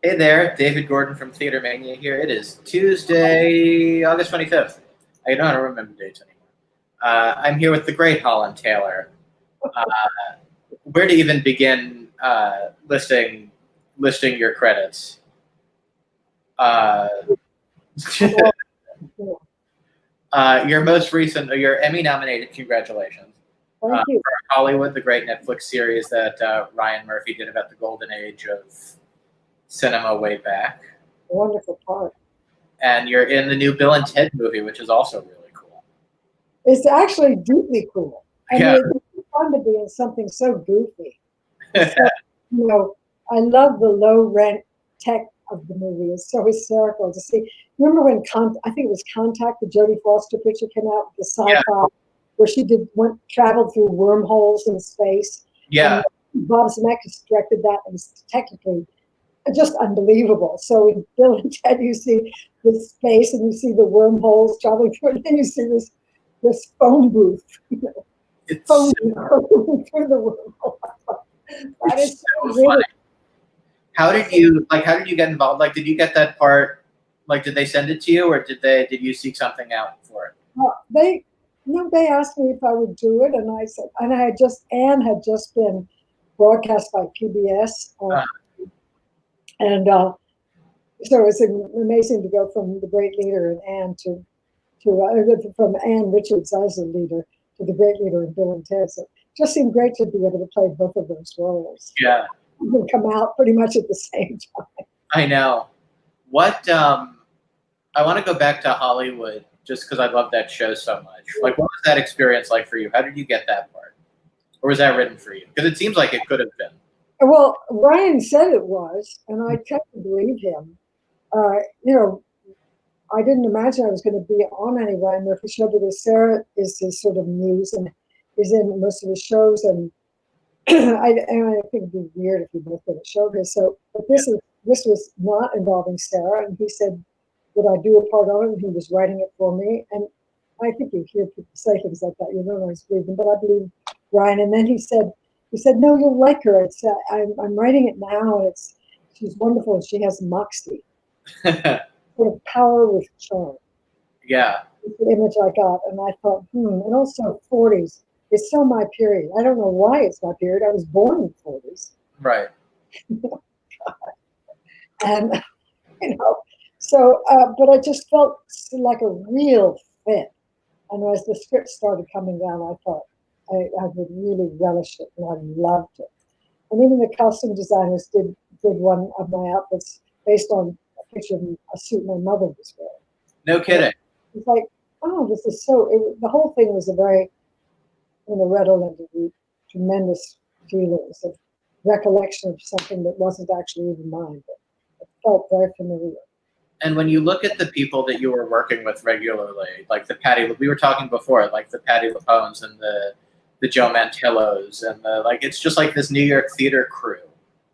Hey there, David Gordon from TheaterMania here. It is Tuesday, August 25th. I don't remember dates anymore. I'm here with the great Holland Taylor. Uh, where to even begin listing your credits? Your most recent, your Emmy nominated, congratulations. Thank you. For Hollywood, the great Netflix series that Ryan Murphy did about the golden age of cinema way back. Wonderful part. And you're in the new Bill and Ted movie, which is also really cool. It's actually deeply cool. I Yeah. mean, it's fun to be in something so goofy. So, I love the low rent tech of the movie. It's so hysterical to see. Remember when I think it was Contact, the Jodie Foster picture came out with the sci-fi, where she traveled through wormholes in space. Yeah. And Bob Zemeckis directed that, and it's technically just unbelievable. So in Bill and Ted, you see the space and you see the wormholes traveling through, and then you see this phone booth, It's phone booth through the wormhole. That is so funny. How did you get involved? Like, did you get that part? Like, did they send it to you, or did you seek something out for it? They asked me if I would do it, and I said, and Anne had just been broadcast by PBS. And so it's amazing to go from the great leader in Anne from Anne Richards as a leader to the great leader in Bill and Ted. So it just seemed great to be able to play both of those roles. Yeah. And come out pretty much at the same time. I know. What I want to go back to Hollywood just because I love that show so much. Like, what was that experience like for you? How did you get that part? Or was that written for you? Because it seems like it could have been. Well, Ryan said it was, and I tend to believe him. I didn't imagine I was going to be on any Ryan Murphy show because Sarah is his sort of muse and is in most of his shows, and I think it'd be weird if we both did a show here. So, but this was not involving Sarah, and he said, "Would I do a part on it?" And he was writing it for me, and I think you hear people say things like that. You don't always believe them, but I believe Ryan. And then he said, "No, you'll like her. It's I'm writing it now, and she's wonderful. And she has moxie, sort of power with charm." Yeah. It's the image I got, and I thought, and also 40s. It's so my period. I don't know why it's my period. I was born in the 40s. Right. And, so, but I just felt like a real fit. And as the script started coming down, I thought I would really relish it, and I loved it. And even the costume designers did one of my outfits based on a picture of a suit my mother was wearing. No kidding. It's like, oh, this is the whole thing was a very, redolent of tremendous feelings of recollection of something that wasn't actually even mine, but it felt very familiar. And when you look at the people that you were working with regularly, like we were talking before, like the Patti LuPones and the Joe Mantellos, and it's just like this New York theater crew.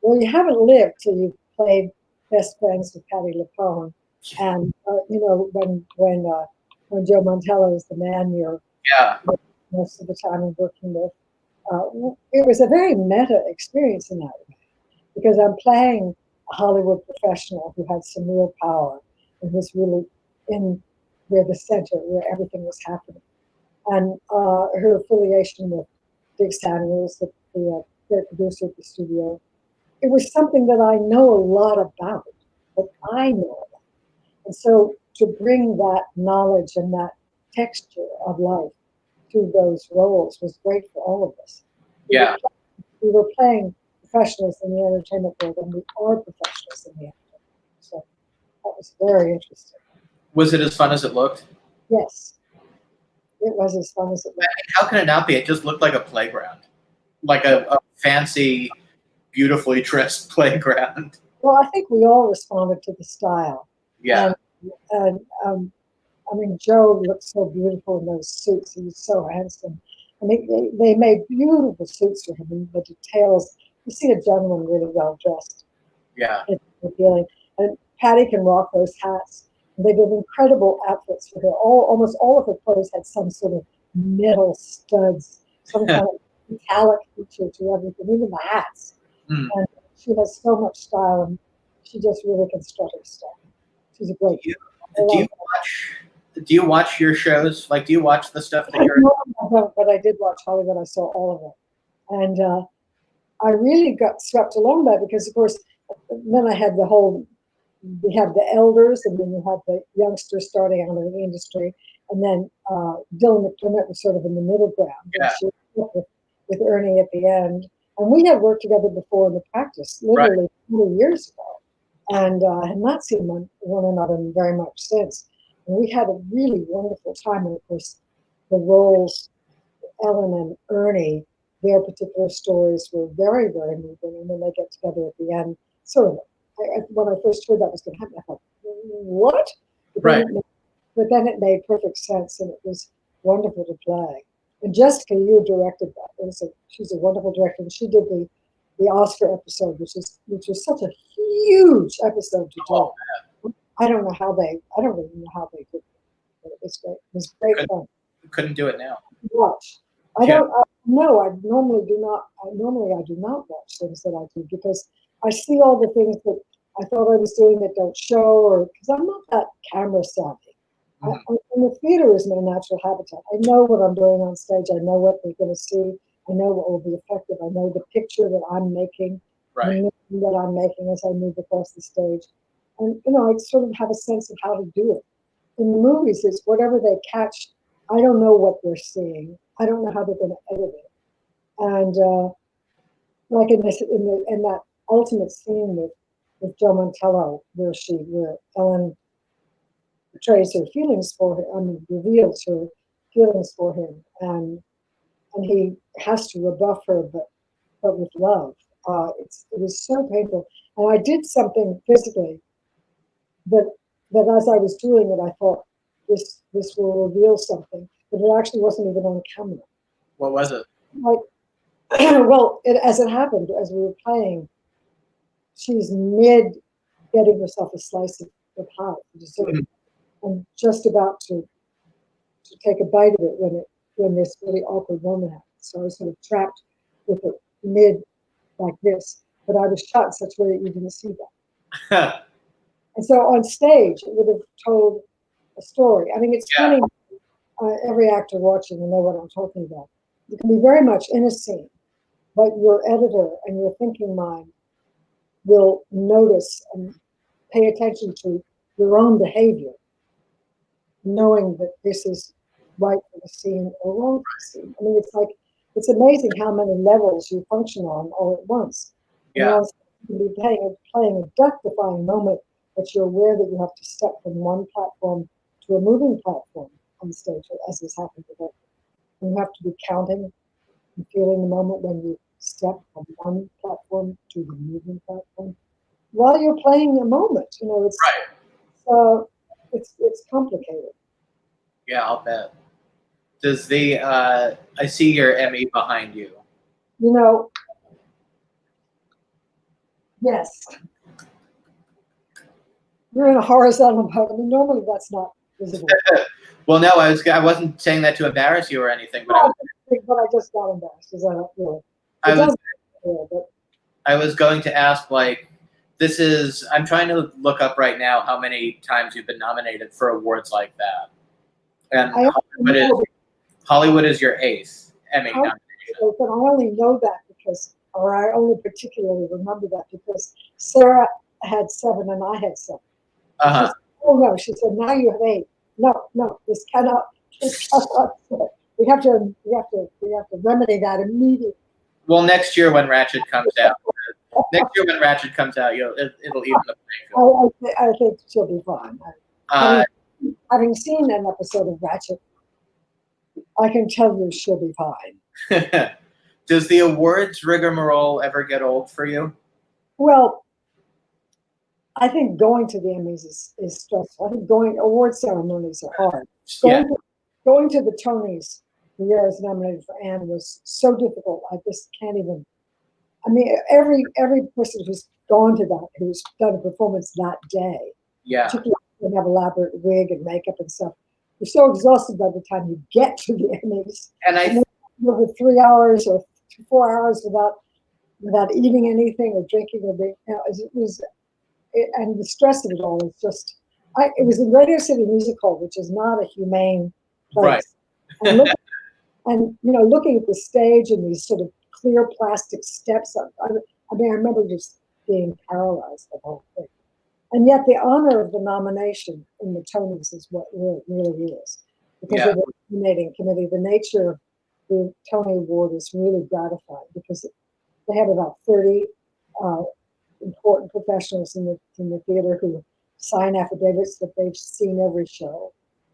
Well, you haven't lived till you've played best friends with Patti LuPone, and when Joe Mantello is the man you're most of the time I'm working with, it was a very meta experience in that way, because I'm playing a Hollywood professional who had some real power and was really in where the center, where everything was happening. And her affiliation with Dick Samuels, the producer at the studio, it was something that I know a lot about, And so to bring that knowledge and that texture of life to those roles was great for all of us. We were playing professionals in the entertainment world, and we are professionals in the entertainment world. So that was very interesting. Was it as fun as it looked? Yes. It was as fun as it looked. How can it not be? It just looked like a playground. Like a fancy, beautifully dressed playground. Well, I think we all responded to the style. Yeah. And I mean, Joe looked so beautiful in those suits. He was so handsome. And they made beautiful suits for him, and the details. You see a gentleman really well dressed. Yeah. It's appealing. And Patti can rock those hats. And they did incredible outfits for her. Almost all of her clothes had some sort of metal studs, some kind of metallic feature to everything, even the hats. And she has so much style, and She just really can strut her stuff. She's a great. Do you watch your shows? Like, do you watch the stuff that you're? No, I don't, but I did watch Hollywood. I saw all of it, and I really got swept along by it because, of course, then I had we have the elders, and then you have the youngsters starting out in the industry, and then Dylan McDermott was sort of in the middle ground. Yeah. She was with Ernie at the end, and we had worked together before in the practice, literally 20 years ago, and had not seen one another very much since. And we had a really wonderful time, and of course, the roles, Ellen and Ernie, their particular stories were very, very moving, and then they get together at the end. Sort of, when I first heard that was going to happen, I thought, what? But then it made perfect sense, and it was wonderful to play. And Jessica, you directed that. She's a wonderful director, and she did the Oscar episode, which was such a huge episode to do. I don't even know how they did it. But it was great. It was great fun. You couldn't do it now. Watch. I normally do not watch things that I do because I see all the things that I thought I was doing that don't show, or because I'm not that camera savvy. And the theater is my natural habitat. I know what I'm doing on stage. I know what they're going to see. I know what will be effective. I know the picture that I'm making, that I'm making as I move across the stage. And, I sort of have a sense of how to do it. In the movies, it's whatever they catch. I don't know what they're seeing. I don't know how they're going to edit it. And like in that ultimate scene with Joe Mantello, where Ellen portrays her feelings for him, reveals her feelings for him, and he has to rebuff her, but with love. It was so painful, and I did something physically that as I was doing it, I thought this will reveal something, but it actually wasn't even on camera. What was it? Like, well, as it happened, as we were playing, she's mid getting herself a slice of pie, dessert, and just about to take a bite of it when this really awkward moment happened. So I was sort of trapped with it mid like this, but I was shot in such a way that you didn't see that. And so on stage, it would have told a story. I mean, it's funny. Every actor watching will know what I'm talking about. You can be very much in a scene, but your editor and your thinking mind will notice and pay attention to your own behavior, knowing that this is right for the scene or wrong for the scene. I mean, it's amazing how many levels you function on all at once. Yeah. You can be playing a death-defying moment, but you're aware that you have to step from one platform to a moving platform on stage, as has happened today. You have to be counting and feeling the moment when you step from one platform to the moving platform while you're playing the moment. It's complicated. Yeah, I'll bet. Does I see your Emmy behind you. Yes. You're in a horizontal mode. I mean, normally that's not visible. Well, no, I wasn't saying that to embarrass you or anything, but I just got embarrassed because I don't feel it. I was going to ask, like, I'm trying to look up right now how many times you've been nominated for awards like that. And Hollywood is your 8th Emmy nomination. But I only know that I only particularly remember that because Sarah had 7 and I had 7. She said, oh no, she said, now you have 8. No, this cannot. We have to remedy that immediately. Well, next year when Ratchet comes out, it'll even the playing field. I think she'll be fine. Having seen an episode of Ratchet, I can tell you she'll be fine. Does the awards rigmarole ever get old for you? Well, I think going to the Emmys is stressful. I think award ceremonies are hard. Going to the Tonys the year I was nominated for Anne was so difficult. I just can't even. I mean, every person who's gone to that, who's done a performance that day, particularly when you have elaborate wig and makeup and stuff, you're so exhausted by the time you get to the Emmys. And over 3 hours or 4 hours without eating anything or drinking or being, and the stress of it all is just. It was in Radio City Music Hall, which is not a humane place. Right. And looking at the stage and these sort of clear plastic steps. I remember just being paralyzed the whole thing. And yet the honor of the nomination in the Tonys is what really is. Because of the nominating committee, the nature of the Tony Award is really gratifying because they have about 30 important professionals in the theater who sign affidavits that they've seen every show.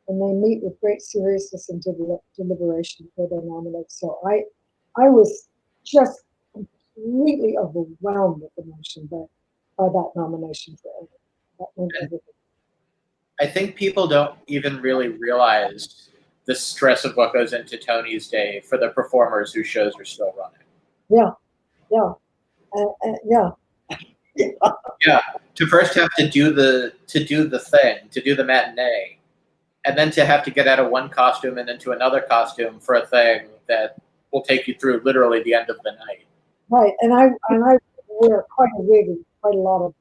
And they meet with great seriousness and deliberation before they're nominated. So I was just completely overwhelmed with emotion by that nomination for Emmy. That meant everything. I think people don't even really realize the stress of what goes into Tony's Day for the performers whose shows are still running. Yeah. Yeah. To first have to do the thing, to do the matinee, and then to have to get out of one costume and into another costume for a thing that will take you through literally the end of the night. Right, and I wear quite a wig and quite a lot of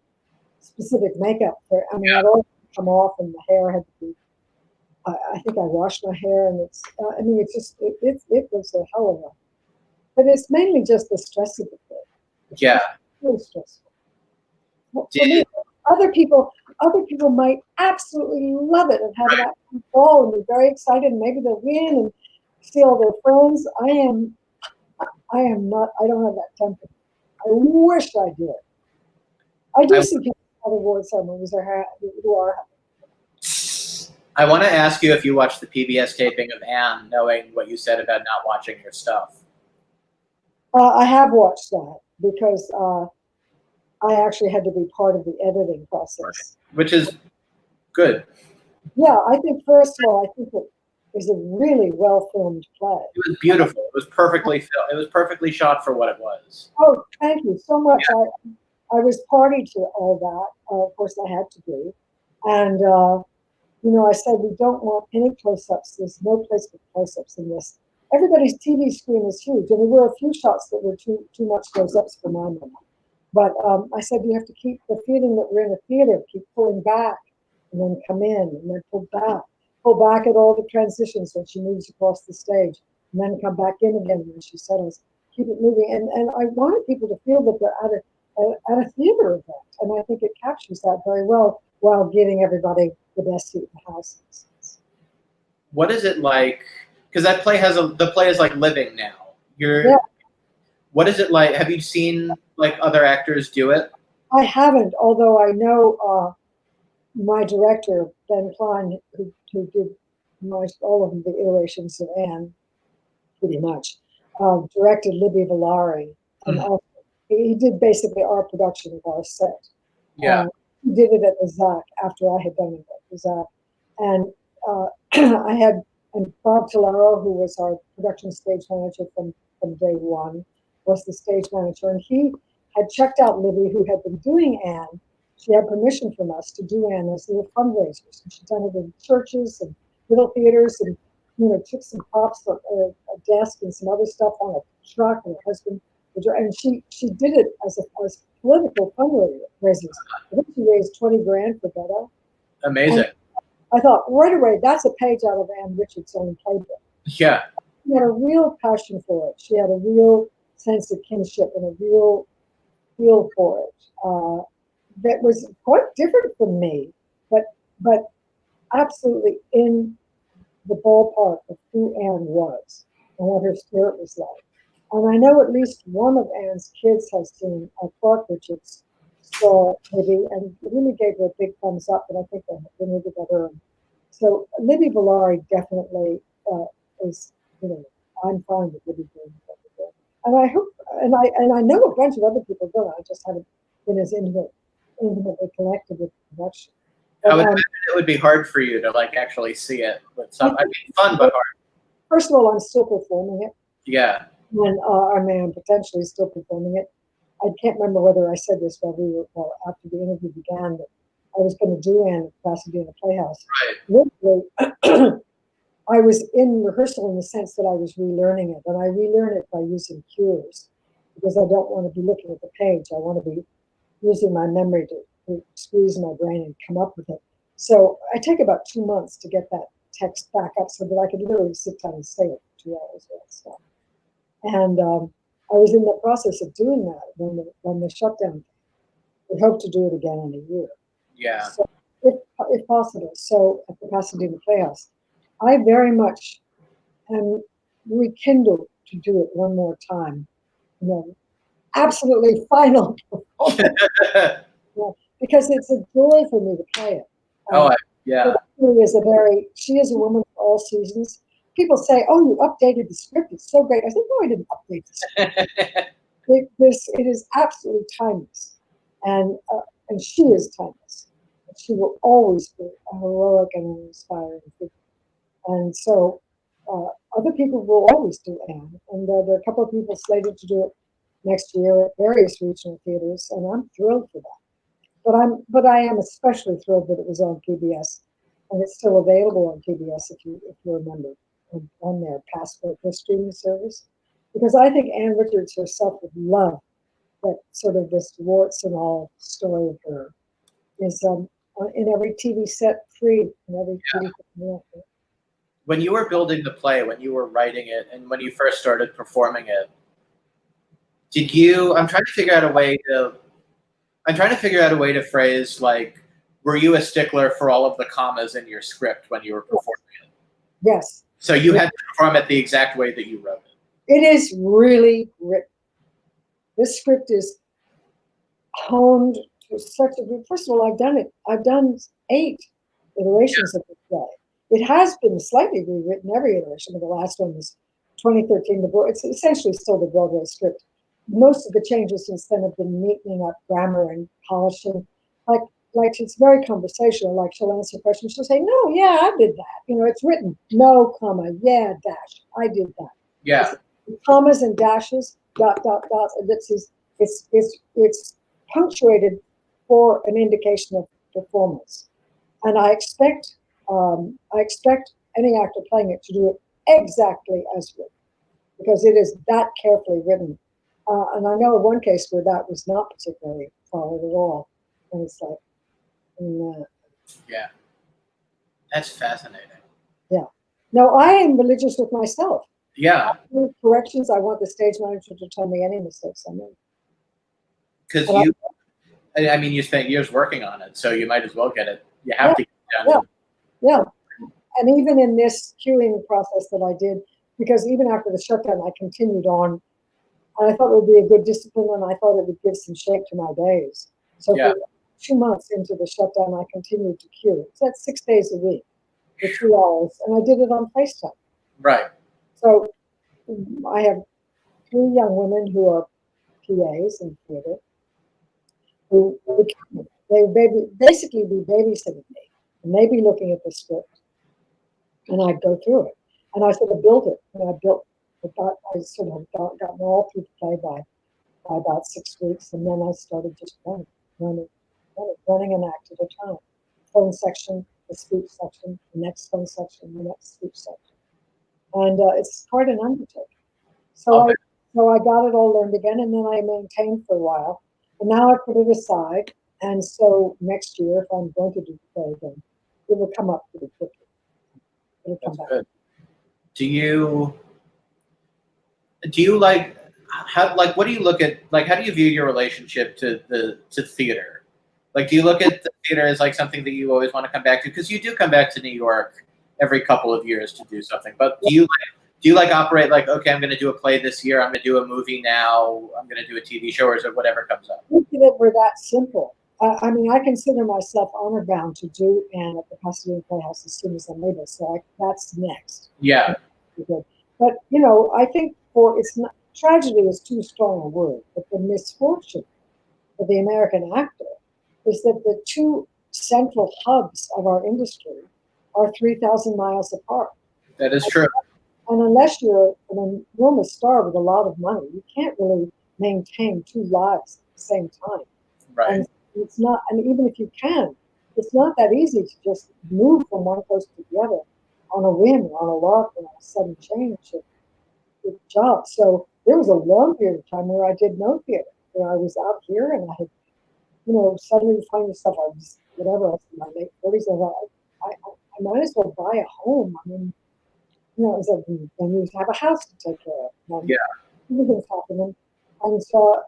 specific makeup. I'd always come off, and the hair had to be. I think I washed my hair, and it's. It was a hell of a. But it's mainly just the stress of the thing. Yeah. It's really stressful. For me, other people might absolutely love it and have it out and ball and be very excited, and maybe they'll win and see all their friends. I am not. I don't have that temper. I wish I did. I do see people at award ceremonies who are. I want to ask you if you watched the PBS taping of Anne, knowing what you said about not watching your stuff. I have watched that because I actually had to be part of the editing process, which is good. Yeah, I think first of all, I think it is a really well filmed play. It was beautiful. It was perfectly filmed. It was perfectly shot for what it was. Oh, thank you so much. I was party to all that. Of course, I had to be, and I said we don't want any close-ups. There's no place for close-ups in this. Everybody's TV screen is huge, and there were a few shots that were too much close-ups for my mom. But I said you have to keep the feeling that we're in a theater. Keep pulling back, and then come in, and then pull back at all the transitions when she moves across the stage, and then come back in again when she settles. Keep it moving, and I wanted people to feel that they're at a theater event, and I think it captures that very well while giving everybody the best seat in the house. What is it like? Because that play the play is like living now. What is it like? Have you seen like other actors do it? I haven't, although I know my director Ben Klein, who did all of the iterations of Anne, pretty much, directed Libby Villari, and also he did basically our production of our set. Yeah. He did it at the ZAC after I had done it at the ZAC, and I had Bob Tolero, who was our production stage manager from day one, was the stage manager, and he had checked out Libby, who had been doing Anne. She had permission from us to do Anne as little fundraisers, and she'd done it in churches and little theaters, and took some props, a desk, and some other stuff on a truck, and her husband. And she did it as political fundraisers. I think she raised $20,000 for Beto. Amazing. And I thought right away, that's a page out of Anne Richards' own playbook. Yeah. She had a real passion for it. She had a real sense of kinship and a real feel for it. That was quite different from me, but absolutely in the ballpark of who Anne was and what her spirit was like. And I know at least one of Anne's kids has seen Clark Richards saw Libby and really gave her a big thumbs up, and I think they have dinner together. So Libby Villari definitely is, I'm fine with Libby doing what they're doing. And I hope, and I know a bunch of other people do it. I just haven't been as intimately connected with the production. But, I would imagine it would be hard for you to like actually see it with some. I mean, fun but hard. First of all, I'm still performing it. Yeah. And I'm potentially still performing it. I can't remember whether I said this after the interview began that I was going to do Anne at Pasadena Playhouse. Right. Literally, I was in rehearsal in the sense that I was relearning it, and I relearn it by using cues because I don't want to be looking at the page. I want to be using my memory to squeeze my brain and come up with it. So I take about 2 months to get that text back up so that I could literally sit down and say it for 2 hours worth of stuff. And I was in the process of doing that when the shutdown. We hope to do it again in a year. Yeah. So if possible. So at the Pasadena Playhouse, I very much am rekindled to do it one more time. You know, absolutely final performance. Yeah, because it's a joy for me to play it. Yeah. She is a woman of all seasons. People say, "Oh, you updated the script. It's so great." I said, "No, I didn't update the script. It is absolutely timeless, and she is timeless. She will always be a heroic and inspiring figure. And so, other people will always do Anne, and there are a couple of people slated to do it next year at various regional theaters, and I'm thrilled for that. But I am especially thrilled that it was on PBS, and it's still available on PBS if you remember on their Passport, their streaming service, because I think Anne Richards herself would love that sort of this warts and all story of her is in every TV set free in every TV. When you were building the play, when you were writing it, and when you first started performing it, did you? I'm trying to figure out a way to phrase, like, were you a stickler for all of the commas in your script when you were performing it? Yes. So you had to perform it the exact way that you wrote it. It is really written. This script is honed to such a good. First of all, I've done it. I've done 8 iterations of the play. It has been slightly rewritten every iteration, but the last one was 2013. It's essentially still the Broadway script. Most of the changes since then have been neatening up grammar and polishing. Like it's very conversational. Like she'll answer questions, she'll say, "No, yeah, I did that." You know, it's written no comma, yeah, dash, I did that. Yeah. It's commas and dashes, dot, dot, dot. And it's punctuated for an indication of performance. And I expect any actor playing it to do it exactly as written, because it is that carefully written. And I know of one case where that was not particularly followed at all. And it's like, yeah, that's fascinating. Yeah. No, I am religious with myself. Yeah. Corrections. I want the stage manager to tell me any mistakes I made. Because you spent years working on it, so you might as well get it. You have to get it done. Yeah. And even in this cueing process that I did, because even after the shutdown, I continued on. And I thought it would be a good discipline, and I thought it would give some shape to my days. So for 2 months into the shutdown, I continued to cue. So that's 6 days a week for 3 hours, and I did it on FaceTime. Right. So I have 3 young women who are PAs in theater, who they basically be babysitting me, and they'd be looking at the script, and I'd go through it, and I sort of built it, and I sort of gotten all through the play by about 6 weeks, and then I started just running an act at a time. Phone section, the speech section, the next phone section, the next speech section, and it's quite an undertaking. So I got it all learned again, and then I maintained for a while, and now I put it aside. And so next year, if I'm going to do the play again, it will come up pretty quickly. It'll come back. Good. Do you like what do you look at, like, how do you view your relationship to theater? Like, do you look at the theater as like something that you always want to come back to? Because you do come back to New York every couple of years to do something. But do you operate like, okay, I'm going to do a play this year, I'm going to do a movie now, I'm going to do a TV show, or is it whatever comes up? Look at it, we're that simple. I mean, I consider myself honor bound to do Anne at the Pasadena Playhouse as soon as I'm able. So that's next. Yeah. But I think tragedy is too strong a word, but the misfortune for the American actor is that the 2 central hubs of our industry are 3,000 miles apart. That is true. And unless you're an enormous star with a lot of money, you can't really maintain 2 lives at the same time. Right. And it's not, and even if you can, it's not that easy to just move from one coast to the other on a whim, on a lark, on a sudden change of job. So there was a long period of time where I did no theater. I was out here, and I had suddenly you find yourself, I was whatever, I was in my late 40s, I might as well buy a home. I mean, it's like then you have a house to take care of. Yeah. Everything's happening, and so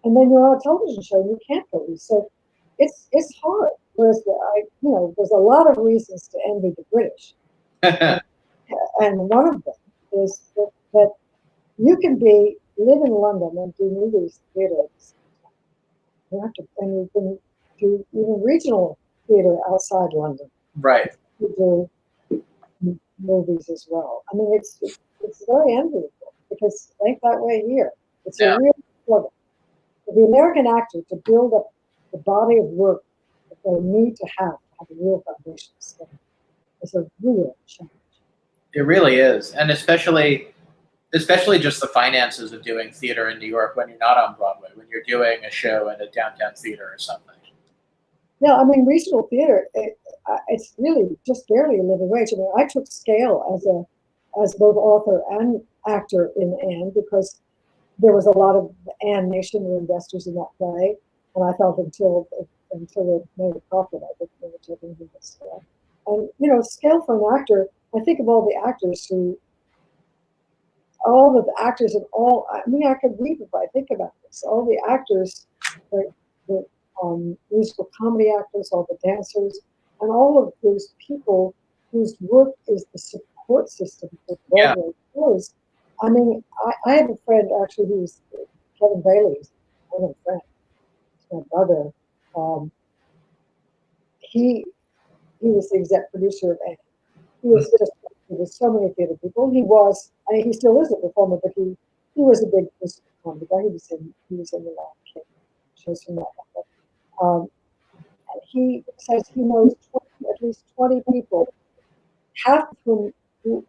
and then you're on a television show and you can't go east. So it's hard. Whereas there's a lot of reasons to envy the British, and one of them is that you can live in London and do movies theaters. You have to, and you can do even regional theater outside London. Right. You do movies as well. I mean, it's very enviable because it ain't that way here. It's a real struggle for the American actor to build up the body of work that they need to have a real foundation. So it's a real challenge. It really is, and especially just the finances of doing theater in New York when you're not on Broadway, when you're doing a show in a downtown theater or something. No, I mean regional theater. It's really just barely a living wage. I mean, I took scale as both author and actor in Anne because there was a lot of Anne Nation were investors in that play, and I felt until it made a profit, I didn't really take anything but scale. And scale for an actor. I think of all the actors I mean, I could weep if I think about this. All the actors, the musical comedy actors, all the dancers, and all of those people whose work is the support system for Broadway shows. I mean, I have a friend actually who's Kevin Bailey's one of my friends, my brother. He was the exec producer of Anne. He was just with so many theater people. I mean, he still is a performer, but he was a big musical comedy guy. He was in the Lion King shows from that level. And he says he knows at least 20 people, half of whom they've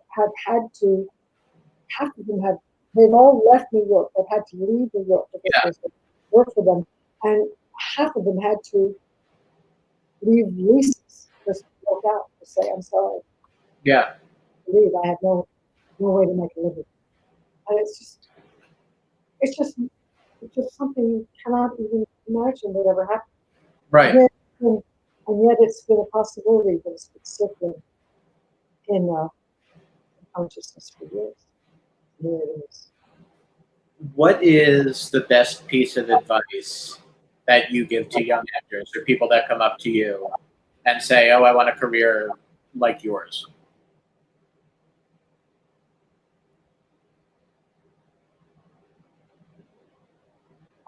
all left New York. They've had to leave New York because they work for them, and half of them had to leave leases, just walk out to say, "I'm sorry, leave. I have no way to make a living." And it's just something you cannot even imagine would ever happen. Right. And yet it's been a possibility, but it's been sitting in consciousness for years. Here it is. What is the best piece of advice that you give to young actors or people that come up to you and say, "Oh, I want a career like yours"?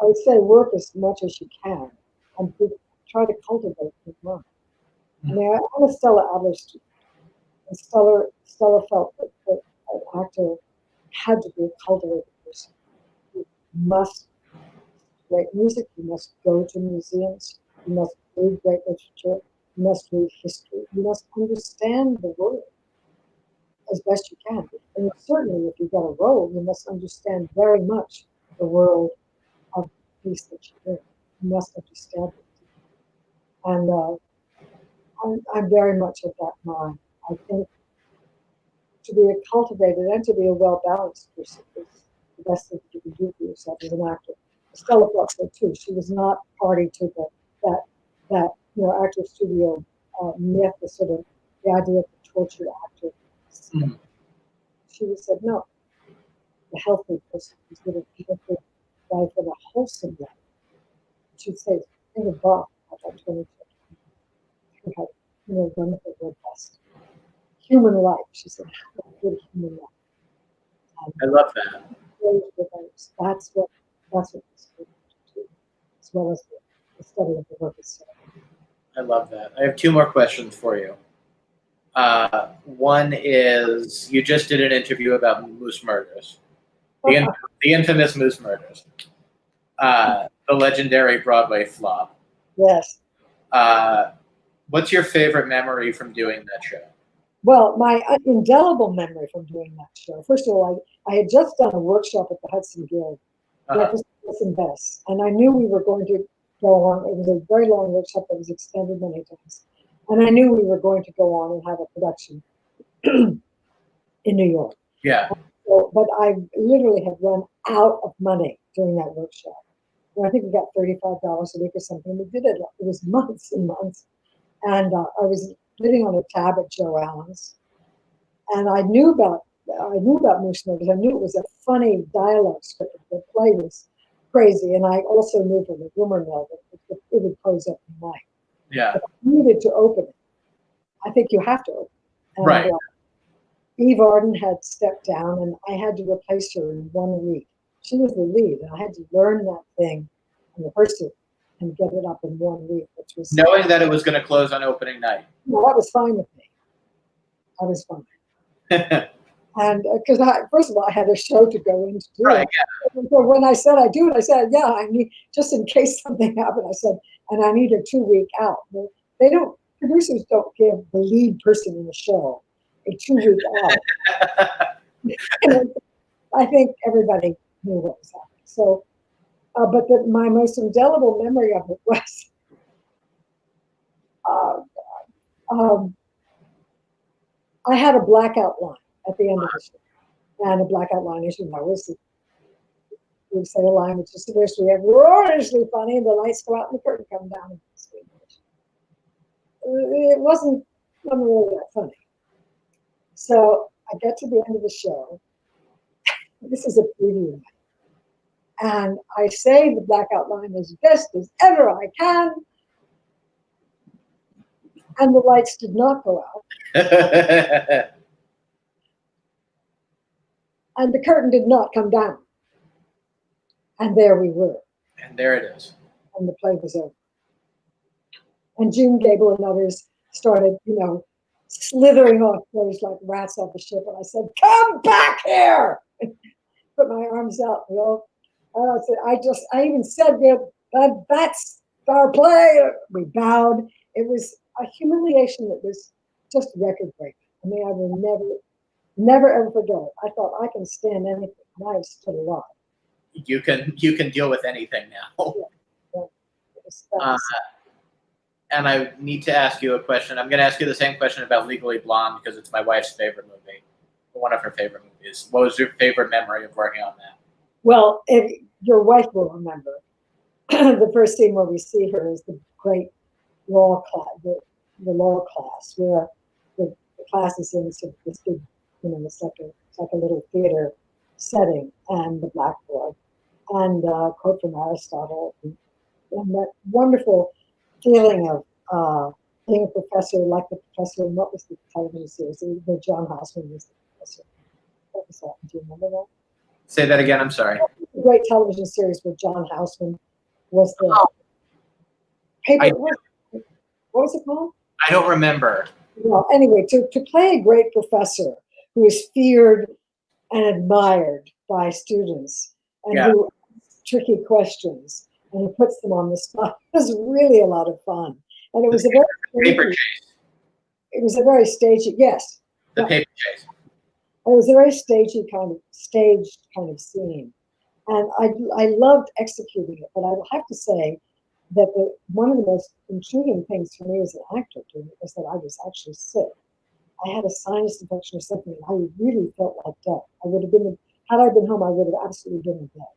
I would say work as much as you can and try to cultivate your mind. I mean, I'm a Stella Adler student, and Stella felt that an actor had to be a cultivated person. You must write music, you must go to museums, you must read great literature, you must read history, you must understand the world as best you can. And certainly, if you get a role, you must understand very much the world of the piece that you're in. You must understand it. And I'm very much of that mind. I think to be a cultivated and to be a well-balanced person is the best thing you can do for yourself as an actor. Stella thought so too. She was not party to that actor studio myth, the sort of the idea of the tortured actor. Mm. She said no. The healthy person who's going to live their life in a wholesome way. She'd say, think of Bob at that 22. Think how wonderful, robust human life. She said, have a good human life. I love that. That's what this book do, as well as the study of the work itself. I love that. I have two more questions for you. One is, you just did an interview about Moose Murders, the infamous Moose Murders, the legendary Broadway flop. Yes. What's your favorite memory from doing that show? Well, my indelible memory from doing that show. First of all, I had just done a workshop at the Hudson Guild, Invest, and I knew we were going to go on. It was a very long workshop that was extended many times, and I knew we were going to go on and have a production in New York. Yeah. So, but I literally had run out of money during that workshop, I think we got $35 a week or something. We did it. It was months and months. And I was living on a tab at Joe Allen's, and I knew about Moose Murders. I knew it was a funny dialogue script. The play was crazy, and I also knew from the rumor mill that it would close up at night. Yeah. But I needed to open it. I think you have to open it. And, Right. Eve Arden had stepped down, and I had to replace her in 1 week. She was the lead, and I had to learn that thing and rehearse it and get it up in 1 week, which was Knowing that it was going to close on opening night. well, that was fine with me. I was fine. And because first of all, I had a show to go in to do Right, it. So when I said I do it, I said, yeah, I need, just in case something happened, I said, and I need a 2 week out. They don't, producers don't give the lead person in the show a 2 week out. And I think everybody knew what was happening. So, but my most indelible memory of it was, I had a blackout line at the end of the show. And a blackout line, as you know, is we say a line which is supposed to be roarishly funny, and the lights go out and the curtain come down. It wasn't really that funny. So I get to the end of the show. This is a preview night. And I say the blackout line as best as ever I can. And the lights did not go out. And the curtain did not come down. And there we were. And there it is. And the play was over. And June Gable and others started, slithering off stage like rats off the ship. And I said, come back here! Put my arms out. I even said, that's our play. We bowed. It was a humiliation that was just record breaking. I mean, I will never ever forget it. I thought I can stand anything, and I have stood a lot. You can deal with anything now. Yeah. And I need to ask you a question. I'm going to ask you the same question about Legally Blonde because it's my wife's favorite movie, one of her favorite movies. What was your favorite memory of working on that? Well, your wife will remember, the first scene where we see her is the great law class, the law class, where the class is in sort of this big, it's like a little theater setting, and the blackboard, and a quote from Aristotle, and that wonderful feeling of being a professor, like the professor, and what was the television series? The John Houseman was the professor. What was that? Do you remember that? Say that again. I'm sorry. The great television series where John Houseman was the paper. What was it called? I don't remember. Well, anyway, to play a great professor who is feared and admired by students and who asks tricky questions and who puts them on the spot was really a lot of fun. And it was paper chase. It was a very stagey, yes. The paper chase. It was a very staged kind of scene. And I loved executing it, but I will have to say that one of the most intriguing things for me as an actor doing it was that I was actually sick. I had a sinus infection or something, and I really felt like death. I would have been, had I been home, I would have absolutely been in bed.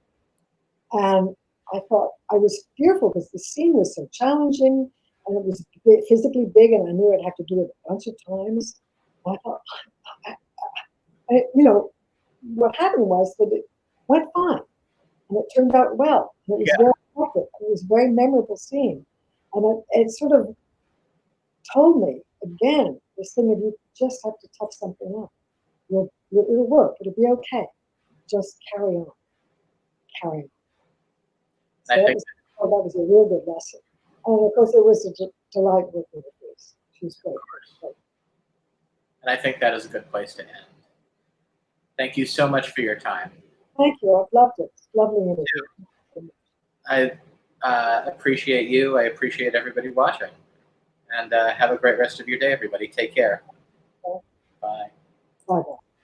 And I thought, I was fearful because the scene was so challenging, and it was physically big, and I knew I'd have to do it a bunch of times. I thought, what happened was that it went fine, and it turned out well. And it was very effective. It was a very memorable scene, and it sort of told me again this thing of you just have to tough something up. It'll work. It'll be okay. Just carry on. Carry on. So that was a real good lesson. And of course, it was a delight working with Grace. She was great. And I think that is a good place to end. Thank you so much for your time. Thank you. I've loved it. It's lovely interview. I appreciate you. I appreciate everybody watching. And have a great rest of your day, everybody. Take care. Okay. Bye. Bye.